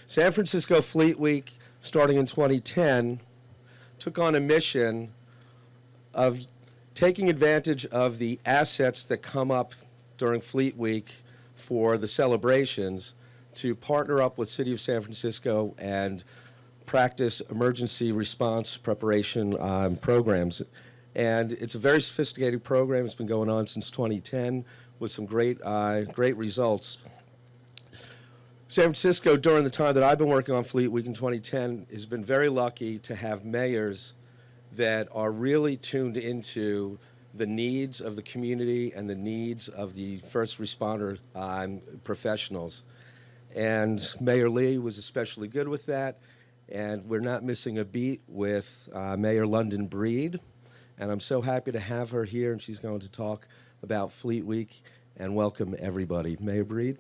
San Francisco Fleet Week, starting in 2010, took on a mission of taking advantage of the assets that come up during Fleet Week for the celebrations to partner up with City of San Francisco and practice emergency response preparation programs. And it's a very sophisticated program. It's been going on since 2010 with some great results. San Francisco, during the time that I've been working on Fleet Week in 2010, has been very lucky to have mayors that are really tuned into the needs of the community and the needs of the first responder professionals. And Mayor Lee was especially good with that. And we're not missing a beat with Mayor London Breed. And I'm so happy to have her here, and she's going to talk about Fleet Week and welcome everybody. Mayor Breed.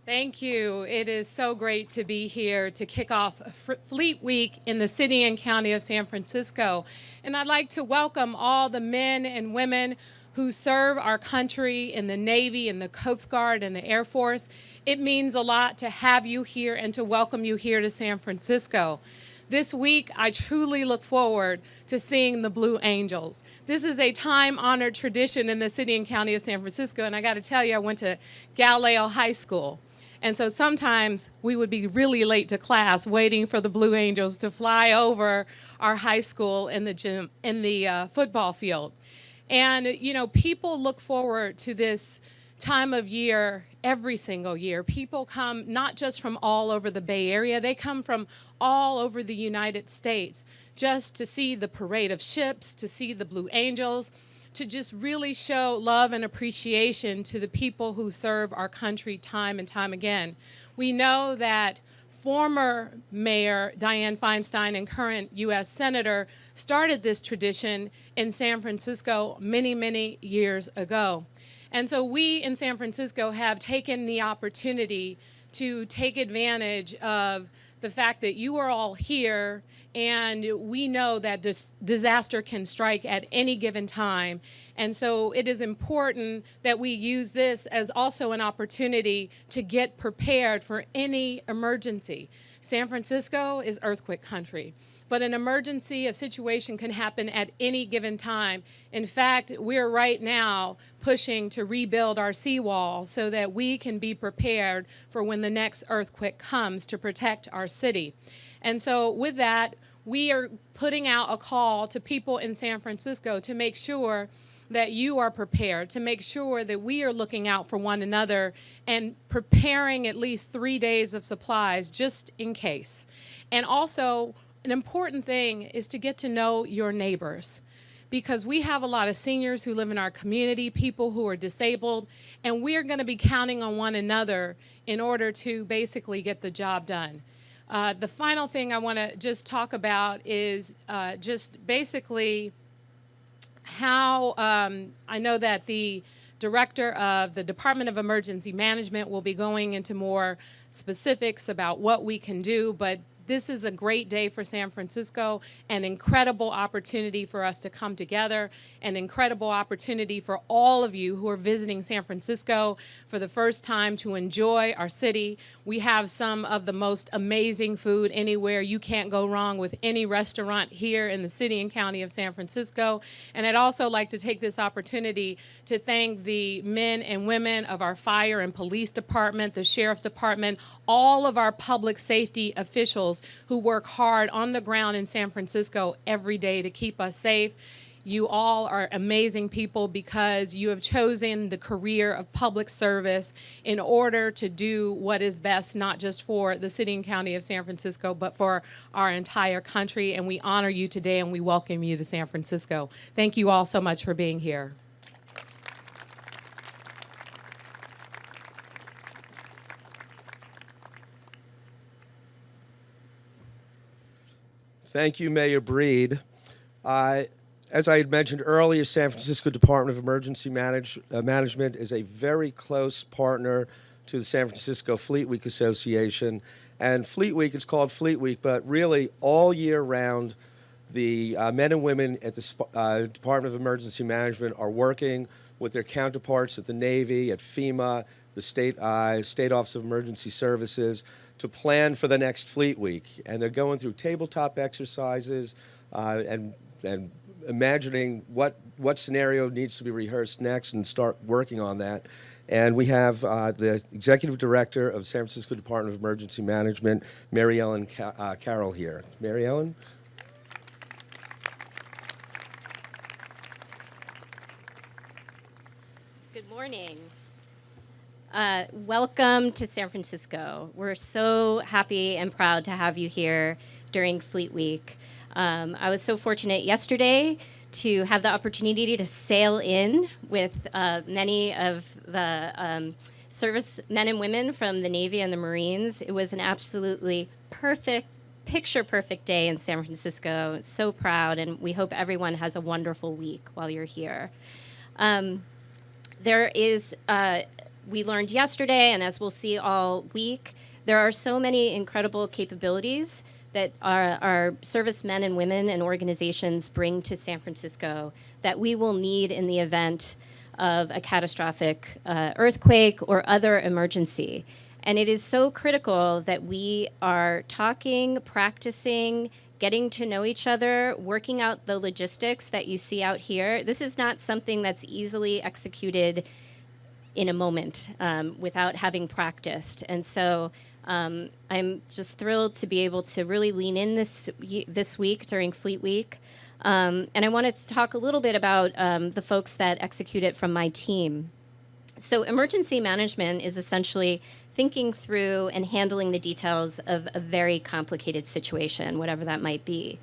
Thank you. It is so great to be here to kick off Fleet Week in the city and county of San Francisco. And I'd like to welcome all the men and women who serve our country in the Navy, in the Coast Guard, and the Air Force. It means a lot to have you here and to welcome you here to San Francisco. This week, I truly look forward to seeing the Blue Angels. This is a time-honored tradition in the city and county of San Francisco, and I got to tell you, I went to Galileo High School. And so sometimes we would be really late to class waiting for the Blue Angels to fly over our high school in the gym, in the football field. And, you know, people look forward to this time of year every single year. People come not just from all over the Bay Area, they come from all over the United States just to see the parade of ships, to see the Blue Angels, to just really show love and appreciation to the people who serve our country time and time again. We know that former Mayor Dianne Feinstein and current U.S. Senator started this tradition in San Francisco many, many years ago. And so we in San Francisco have taken the opportunity to take advantage of the fact that you are all here, and we know that disaster can strike at any given time. And so it is important that we use this as also an opportunity to get prepared for any emergency. San Francisco is earthquake country, but an emergency, a situation can happen at any given time. In fact, we're right now pushing to rebuild our seawall so that we can be prepared for when the next earthquake comes to protect our city. And so with that, we are putting out a call to people in San Francisco to make sure that you are prepared, to make sure that we are looking out for one another and preparing at least 3 days of supplies just in case. And also, an important thing is to get to know your neighbors, because we have a lot of seniors who live in our community, people who are disabled, and we're going to be counting on one another in order to basically get the job done. The final thing I want to just talk about is just basically how I know that the director of the Department of Emergency Management will be going into more specifics about what we can do, but this is a great day for San Francisco, an incredible opportunity for us to come together, an incredible opportunity for all of you who are visiting San Francisco for the first time to enjoy our city. We have some of the most amazing food anywhere. You can't go wrong with any restaurant here in the city and county of San Francisco. And I'd also like to take this opportunity to thank the men and women of our fire and police department, the sheriff's department, all of our public safety officials who work hard on the ground in San Francisco every day to keep us safe. You all are amazing people because you have chosen the career of public service in order to do what is best, not just for the city and county of San Francisco, but for our entire country. And we honor you today and we welcome you to San Francisco. Thank you all so much for being here. Thank you, Mayor Breed. As I had mentioned earlier, San Francisco Department of Emergency Management is a very close partner to the San Francisco Fleet Week Association. And Fleet Week, it's called Fleet Week, but really all year round, the men and women at the Department of Emergency Management are working with their counterparts at the Navy, at FEMA, the State Office of Emergency Services, to plan for the next Fleet Week. And they're going through tabletop exercises and imagining what scenario needs to be rehearsed next and start working on that. And we have the Executive Director of San Francisco Department of Emergency Management, Mary Ellen Carroll here. Mary Ellen? Good morning. Welcome to San Francisco. We're so happy and proud to have you here during Fleet Week. I was so fortunate yesterday to have the opportunity to sail in with many of the service men and women from the Navy and the Marines. It was an absolutely picture-perfect day in San Francisco. So proud, and we hope everyone has a wonderful week while you're here. We learned yesterday, and as we'll see all week, there are so many incredible capabilities that our servicemen and women and organizations bring to San Francisco that we will need in the event of a catastrophic earthquake or other emergency. And it is so critical that we are talking, practicing, getting to know each other, working out the logistics that you see out here. This is not something that's easily executed in a moment without having practiced. And so I'm just thrilled to be able to really lean in this week during Fleet Week. And I wanted to talk a little bit about the folks that execute it from my team. So emergency management is essentially thinking through and handling the details of a very complicated situation, whatever that might be.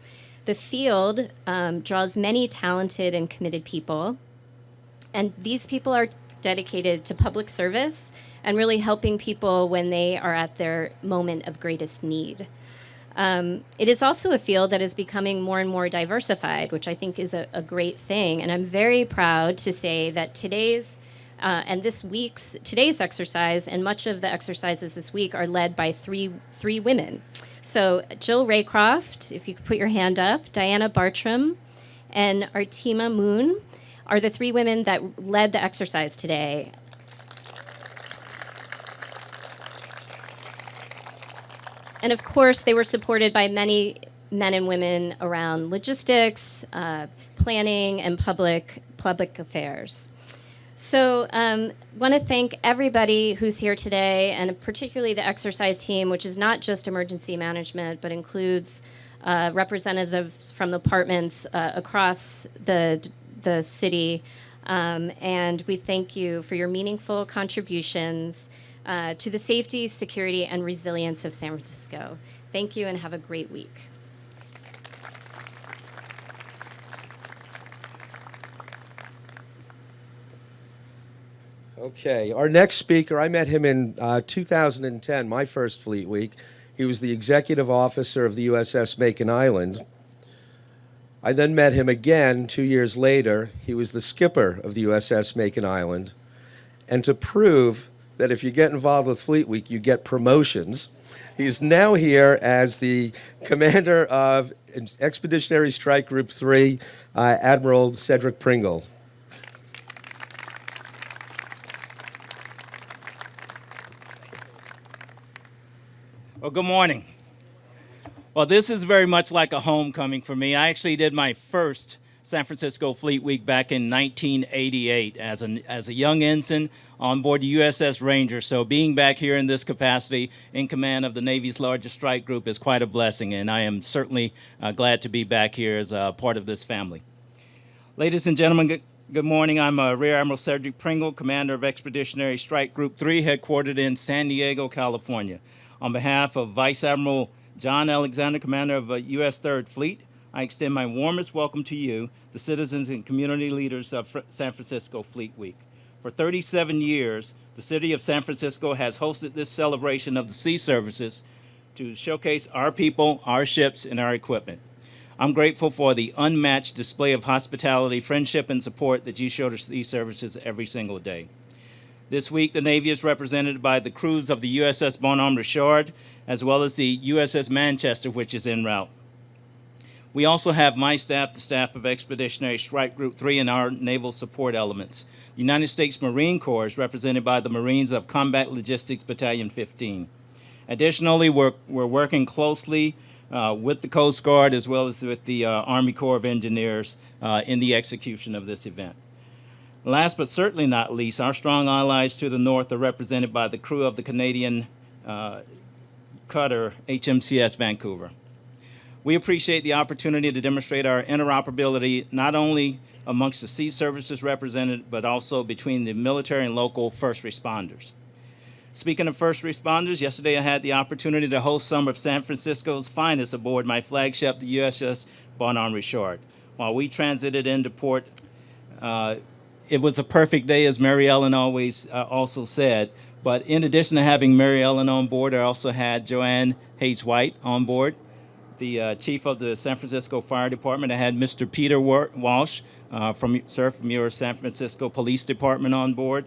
The field draws many talented and committed people, and these people are dedicated to public service and really helping people when they are at their moment of greatest need. It is also a field that is becoming more and more diversified, which I think is a great thing. And I'm very proud to say that today's exercise and much of the exercises this week are led by three women. So Jill Raycroft, if you could put your hand up, Diana Bartram, and Artima Moon are the three women that led the exercise today. And of course, they were supported by many men and women around logistics, planning, and public affairs. So want to thank everybody who's here today, and particularly the exercise team, which is not just emergency management, but includes representatives from departments across the city. And we thank you for your meaningful contributions to the safety, security, and resilience of San Francisco. Thank you and have a great week. Okay, our next speaker, I met him in 2010, my first Fleet Week. He was the executive officer of the USS Macon Island. I then met him again 2 years later. He was the skipper of the USS Macon Island. And to prove that if you get involved with Fleet Week, you get promotions, he's now here as the commander of Expeditionary Strike Group 3, Admiral Cedric Pringle. Well, good morning. Well, this is very much like a homecoming for me. I actually did my first San Francisco Fleet Week back in 1988 as a young ensign on board the USS Ranger. So being back here in this capacity in command of the Navy's largest strike group is quite a blessing, and I am certainly glad to be back here as a part of this family. Ladies and gentlemen, good morning. I'm Rear Admiral Sadri Pringle, commander of Expeditionary Strike Group 3, headquartered in San Diego, California. On behalf of Vice Admiral John Alexander, commander of U.S. 3rd Fleet, I extend my warmest welcome to you, the citizens and community leaders of San Francisco Fleet Week. For 37 years, the city of San Francisco has hosted this celebration of the sea services to showcase our people, our ships, and our equipment. I'm grateful for the unmatched display of hospitality, friendship, and support that you show to sea services every single day. This week, the Navy is represented by the crews of the USS Bonhomme Richard, as well as the USS Manchester, which is en route. We also have my staff, the staff of Expeditionary Strike Group 3, and our naval support elements. The United States Marine Corps is represented by the Marines of Combat Logistics Battalion 15. Additionally, we're working closely with the Coast Guard as well as with the Army Corps of Engineers in the execution of this event. Last but certainly not least, our strong allies to the north are represented by the crew of the Canadian cutter HMCS Vancouver. We appreciate the opportunity to demonstrate our interoperability not only amongst the sea services represented, but also between the military and local first responders. Speaking of first responders, yesterday I had the opportunity to host some of San Francisco's finest aboard my flagship, the USS Bon Richard. While we transited into port, it was a perfect day, as Mary Ellen always also said. But in addition to having Mary Ellen on board, I also had Joanne Hayes-White on board, the chief of the San Francisco Fire Department. I had Mr. Peter Walsh from your San Francisco Police Department on board.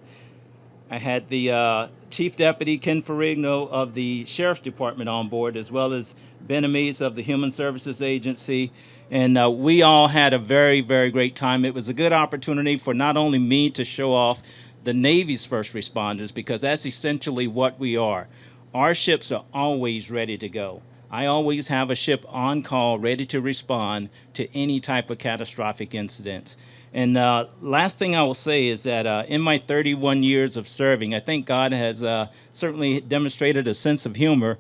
I had the Chief Deputy Ken Ferrigno of the Sheriff's Department on board, as well as Ben Amis of the Human Services Agency. And we all had a very, very great time. It was a good opportunity for not only me to show off the Navy's first responders, because that's essentially what we are. Our ships are always ready to go. I always have a ship on call ready to respond to any type of catastrophic incidents. And last thing I will say is that in my 31 years of serving, I think God has certainly demonstrated a sense of humor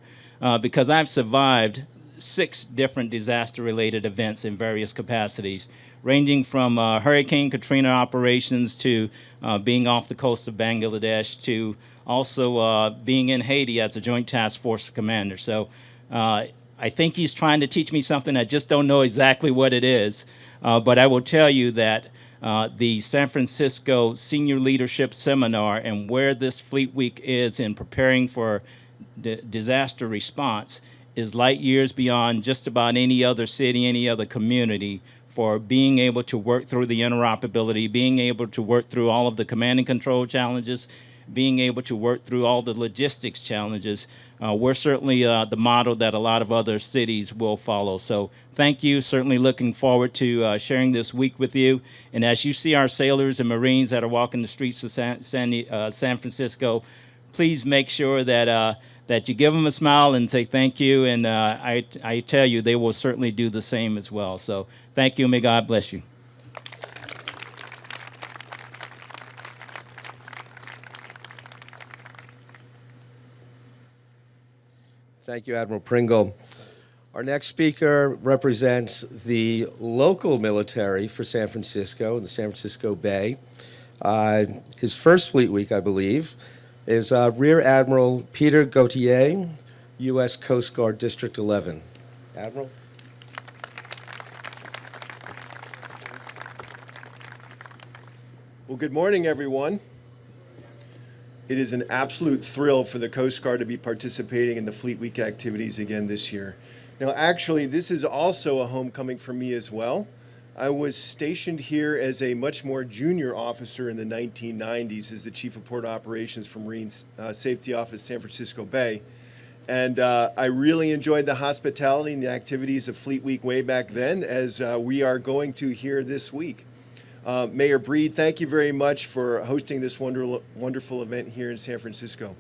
because I've survived 6 different disaster-related events in various capacities, ranging from Hurricane Katrina operations to being off the coast of Bangladesh to also being in Haiti as a Joint Task Force commander. So I think he's trying to teach me something. I just don't know exactly what it is. But I will tell you that the San Francisco Senior Leadership Seminar and where this Fleet Week is in preparing for disaster response is light years beyond just about any other city, any other community, for being able to work through the interoperability, being able to work through all of the command and control challenges, being able to work through all the logistics challenges. We're certainly the model that a lot of other cities will follow. So thank you. Certainly looking forward to sharing this week with you. And as you see our sailors and Marines that are walking the streets of San Francisco, please make sure that that you give them a smile and say thank you. And I tell you, they will certainly do the same as well. So thank you. May God bless you. Thank you, Admiral Pringle. Our next speaker represents the local military for San Francisco, the San Francisco Bay. His first Fleet Week, I believe, is Rear Admiral Peter Gautier, U.S. Coast Guard District 11. Admiral? Well, good morning, everyone. It is an absolute thrill for the Coast Guard to be participating in the Fleet Week activities again this year. Now, actually, this is also a homecoming for me as well. I was stationed here as a much more junior officer in the 1990s as the Chief of Port Operations for Marine Safety Office, San Francisco Bay. And I really enjoyed the hospitality and the activities of Fleet Week way back then, as we are going to here this week. Mayor Breed, thank you very much for hosting this wonderful event here in San Francisco.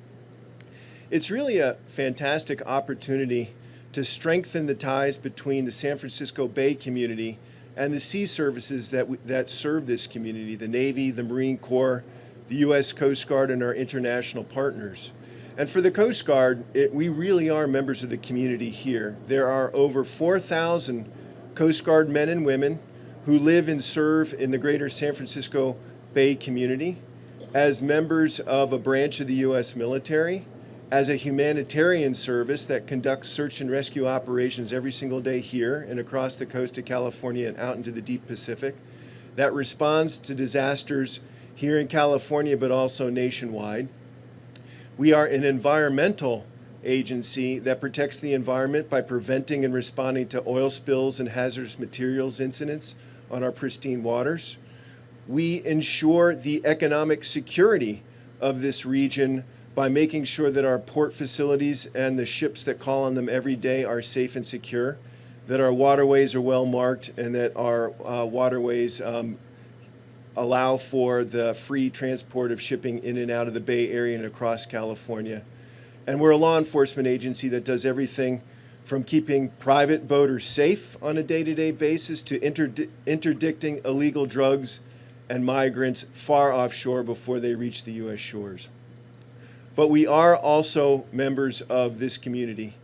It's really a fantastic opportunity to strengthen the ties between the San Francisco Bay community and the sea services that serve this community, the Navy, the Marine Corps, the U.S. Coast Guard, and our international partners. And for the Coast Guard, we really are members of the community here. There are over 4,000 Coast Guard men and women who live and serve in the greater San Francisco Bay community as members of a branch of the U.S. military, as a humanitarian service that conducts search and rescue operations every single day here and across the coast of California and out into the deep Pacific, that responds to disasters here in California but also nationwide. We are an environmental agency that protects the environment by preventing and responding to oil spills and hazardous materials incidents on our pristine waters. We ensure the economic security of this region by making sure that our port facilities and the ships that call on them every day are safe and secure. that our waterways are well marked, and that our waterways allow for the free transport of shipping in and out of the Bay Area and across California. And we're a law enforcement agency that does everything from keeping private boaters safe on a day-to-day basis to interdicting illegal drugs and migrants far offshore before they reach the U.S. shores. But we are also members of this community.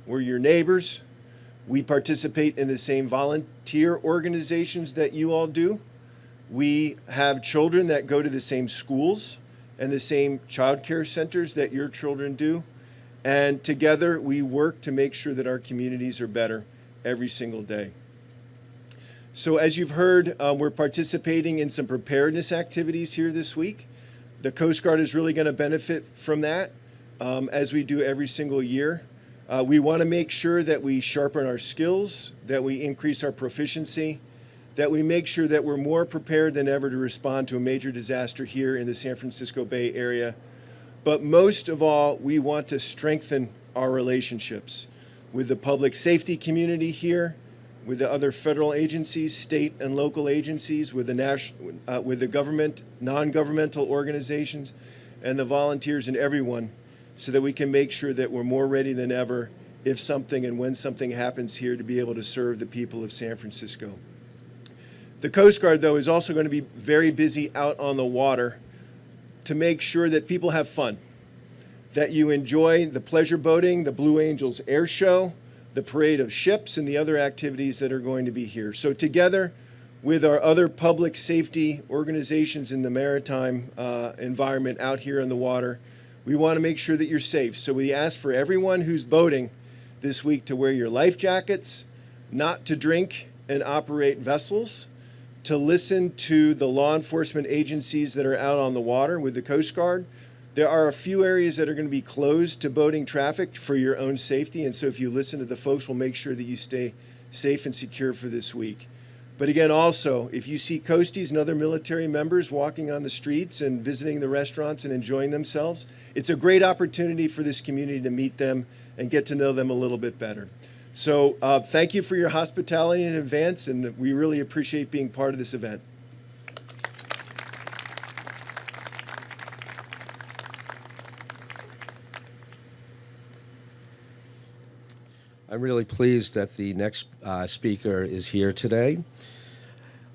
We're your neighbors. We participate in the same volunteer organizations that you all do. We have children that go to the same schools and the same child care centers that your children do. And together we work to make sure that our communities are better every single day. So as you've heard, we're participating in some preparedness activities here this week. The Coast Guard is really going to benefit from that, as we do every single year. We want to make sure that we sharpen our skills, that we increase our proficiency, that we make sure that we're more prepared than ever to respond to a major disaster here in the San Francisco Bay Area. But most of all, we want to strengthen our relationships with the public safety community here, with the other federal agencies, state and local agencies, with the government, non-governmental organizations, and the volunteers and everyone, so that we can make sure that we're more ready than ever if something and when something happens here to be able to serve the people of San Francisco. The Coast Guard, though, is also going to be very busy out on the water to make sure that people have fun, that you enjoy the pleasure boating, the Blue Angels air show, the parade of ships, and the other activities that are going to be here. So together with our other public safety organizations in the maritime environment out here in the water, we want to make sure that you're safe. So we ask for everyone who's boating this week to wear your life jackets, not to drink and operate vessels, to listen to the law enforcement agencies that are out on the water with the Coast Guard. There are a few areas that are going to be closed to boating traffic for your own safety, and so if you listen to the folks, we'll make sure that you stay safe and secure for this week. But again, also, if you see Coasties and other military members walking on the streets and visiting the restaurants and enjoying themselves, it's a great opportunity for this community to meet them and get to know them a little bit better. So thank you for your hospitality in advance, and we really appreciate being part of this event. I'm really pleased that the next speaker is here today.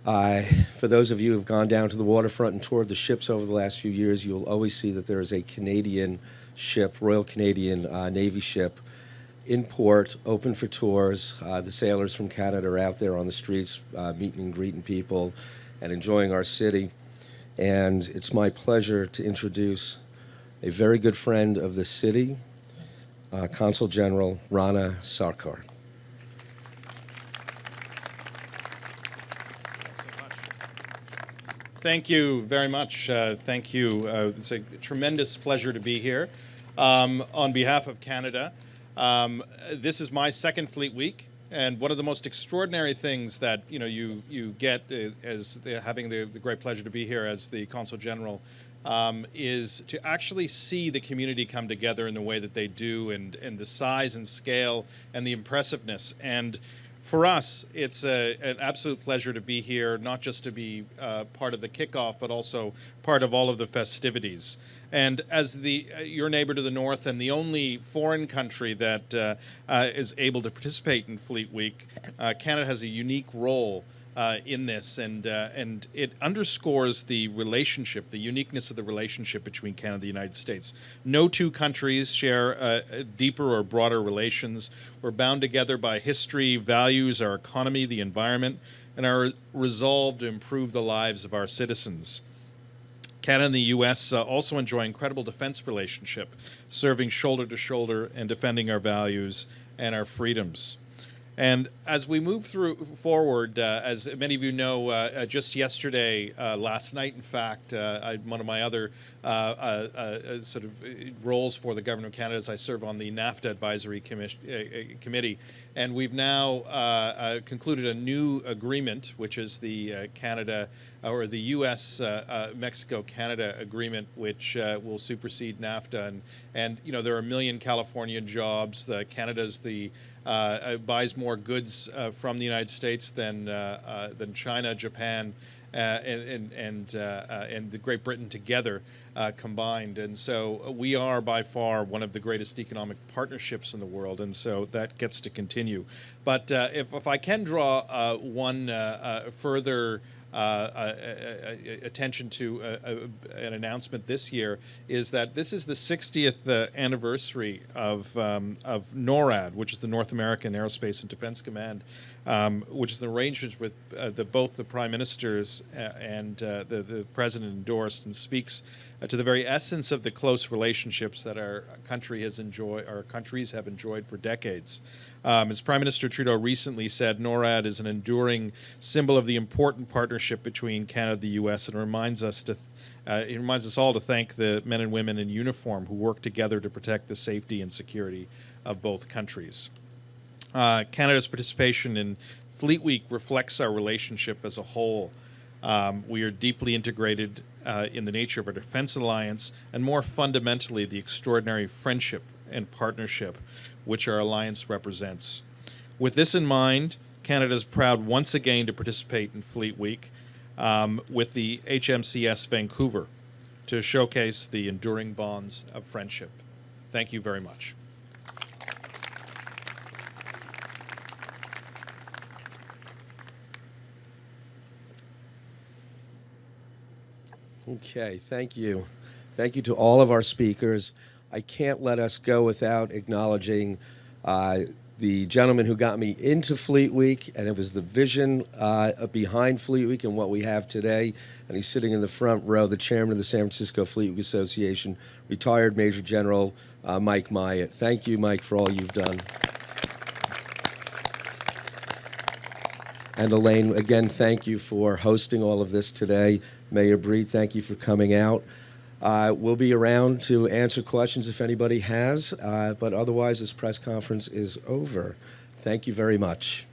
For those of you who have gone down to the waterfront and toured the ships over the last few years, you'll always see that there is a Canadian ship, Royal Canadian Navy ship, in port, open for tours. The sailors from Canada are out there on the streets meeting and greeting people and enjoying our city. And it's my pleasure to introduce a very good friend of the city, Consul General Rana Sarkar. Thank you very much. Thank you. It's a tremendous pleasure to be here. On behalf of Canada, this is my second Fleet Week, and one of the most extraordinary things that you get as having the great pleasure to be here as the Consul General is to actually see the community come together in the way that they do, and the size and scale and the impressiveness. And for us, it's an absolute pleasure to be here, not just to be part of the kickoff, but also part of all of the festivities. And as your neighbor to the north and the only foreign country that is able to participate in Fleet Week, Canada has a unique role in this, and it underscores the relationship, the uniqueness of the relationship between Canada and the United States. No two countries share deeper or broader relations. We're bound together by history, values, our economy, the environment, and our resolve to improve the lives of our citizens. Canada and the U.S. Also enjoy incredible defense relationship, serving shoulder to shoulder and defending our values and our freedoms. And as we move forward, as many of you know, just yesterday, last night, in fact, one of my other sort of roles for the Government of Canada is I serve on the NAFTA Advisory Committee, and we've now concluded a new agreement, which is the Canada or the U.S. Mexico-Canada agreement, which will supersede NAFTA. And there are 1 million Californian jobs. Canada's the buys more goods from the United States than China, Japan, and the Great Britain together combined. And so we are by far one of the greatest economic partnerships in the world, and so that gets to continue. But if I can draw one further attention to an announcement this year, is that this is the 60th anniversary of NORAD, which is the North American Aerospace and Defense Command, which is an arrangement with both the prime ministers and the president endorsed, and speaks to the very essence of the close relationships that our countries have enjoyed for decades. As Prime Minister Trudeau recently said, NORAD is an enduring symbol of the important partnership between Canada and the U.S. and reminds us all to thank the men and women in uniform who work together to protect the safety and security of both countries. Canada's participation in Fleet Week reflects our relationship as a whole. We are deeply integrated in the nature of our defense alliance, and more fundamentally, the extraordinary friendship and partnership which our alliance represents. With this in mind, Canada is proud once again to participate in Fleet Week with the HMCS Vancouver to showcase the enduring bonds of friendship. Thank you very much. Okay, thank you. Thank you to all of our speakers. I can't let us go without acknowledging the gentleman who got me into Fleet Week, and it was the vision behind Fleet Week and what we have today. And he's sitting in the front row, the chairman of the San Francisco Fleet Week Association, retired Major General Mike Myatt. Thank you, Mike, for all you've done. And Elaine, again, thank you for hosting all of this today. Mayor Breed, thank you for coming out. We'll be around to answer questions if anybody has, but otherwise this press conference is over. Thank you very much.